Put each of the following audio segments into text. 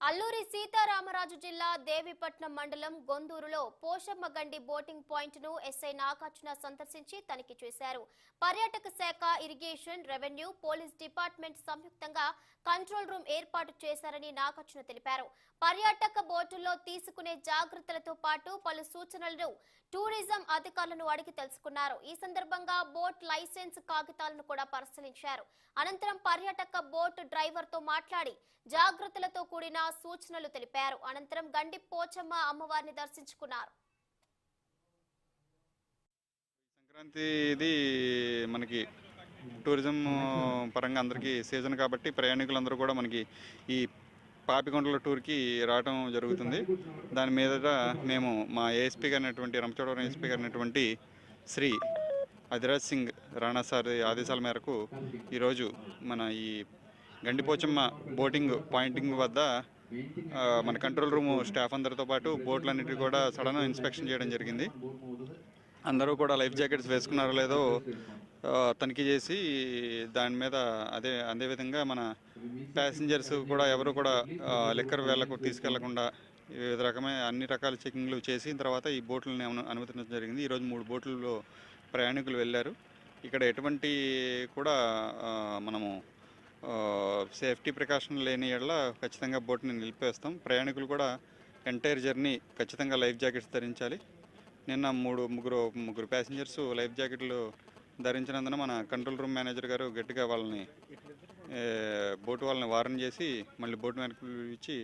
అల్లూరి సీతారామరాజు జిల్లా దేవిపట్నం మండలం గొందూరులో పోషమ్మ గండి boating point ను ఎస్ఐ నాగార్జున సందర్శించి తనిఖీ చేశారు. పర్యాటక శాఖ, ఇరిగేషన్, రెవెన్యూ, పోలీస్ డిపార్ట్మెంట్ సంయుక్తంగా కంట్రోల్ రూమ్ ఏర్పాటు చేశారని నాగార్జున తెలిపారు. పర్యాటక బోటుల్లో తీసుకునే జాగ్రత్తలతో పాటు పలు సూచనలను టూరిజం అధికారులను అడిగి తెలుసుకున్నారు. ఈ సందర్భంగా బోట్ లైసెన్స్ కాగితాలను కూడా పరిశీలించారు. అనంతరం పర్యాటక బోట్ డ్రైవర్ తో మాట్లాడి జాగ్రత్తలతో కూడిన సూచనలు తెలిపారు. అనంతరం గండి పోచమ్మ అమ్మవారిని దర్శించుకున్నారు. సంక్రాంతి ఇది మనకి టూరిజం పరంగా అందరికీ సీజన్ కాబట్టి ప్రయాణికులందరూ కూడా మనకి ఈ పాపికొండల టూర్కి రావడం జరుగుతుంది. దాని మీద మేము మా ఏఎస్పీ గారినటువంటి రంపచోడవరం ఏఎస్పీ గారినటువంటి శ్రీ అధిరాజ్ సింగ్ రాణా సార్ ఆదేశాల మేరకు ఈరోజు మన ఈ గండిపోచమ్మ బోటింగ్ పాయింటింగ్ వద్ద మన కంట్రోల్ రూమ్ స్టాఫ్ అందరితో పాటు బోట్లన్నిటి కూడా సడన్ ఇన్స్పెక్షన్ చేయడం జరిగింది. అందరూ కూడా లైఫ్ జాకెట్స్ వేసుకున్నారో లేదో తనిఖీ చేసి దాని మీద అదేవిధంగా మన ప్యాసింజర్స్ కూడా ఎవరు కూడా లిక్కర్ వేళకు తీసుకెళ్లకుండా వివిధ రకమైన అన్ని రకాల చెకింగ్లు చేసిన తర్వాత ఈ బోట్లని అనుమతించడం జరిగింది. ఈరోజు 3 బోట్లలో ప్రయాణికులు వెళ్ళారు. ఇక్కడ ఎటువంటి కూడా మనము సేఫ్టీ ప్రికాషన్ లేని ఎడల ఖచ్చితంగా బోట్ని నిలిపేస్తాం. ప్రయాణికులు కూడా ఎంటైర్ జర్నీ ఖచ్చితంగా లైఫ్ జాకెట్స్ ధరించాలి. నిన్న ముగ్గురు ప్యాసింజర్స్ లైఫ్ జాకెట్లు ధరించినందున మన కంట్రోల్ రూమ్ మేనేజర్ గారు గట్టిగా వాళ్ళని వాళ్ళని వార్న్ చేసి మళ్ళీ బోట్ వెనక్కి ఇచ్చి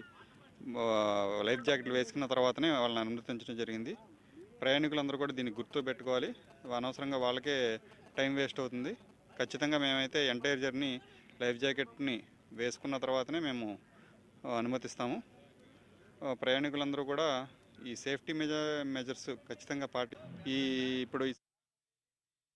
లైఫ్ జాకెట్లు వేసుకున్న తర్వాతనే వాళ్ళని అనుమతించడం జరిగింది. ప్రయాణికులందరూ కూడా దీన్ని గుర్తు పెట్టుకోవాలి. అనవసరంగా వాళ్ళకే టైం వేస్ట్ అవుతుంది. ఖచ్చితంగా మేమైతే ఎంటైర్ జర్నీ లైఫ్ జాకెట్ని వేసుకున్న తర్వాతనే మేము అనుమతిస్తాము. ప్రయాణికులందరూ కూడా ఈ సేఫ్టీ మెజర్స్ ఖచ్చితంగా ఇప్పుడు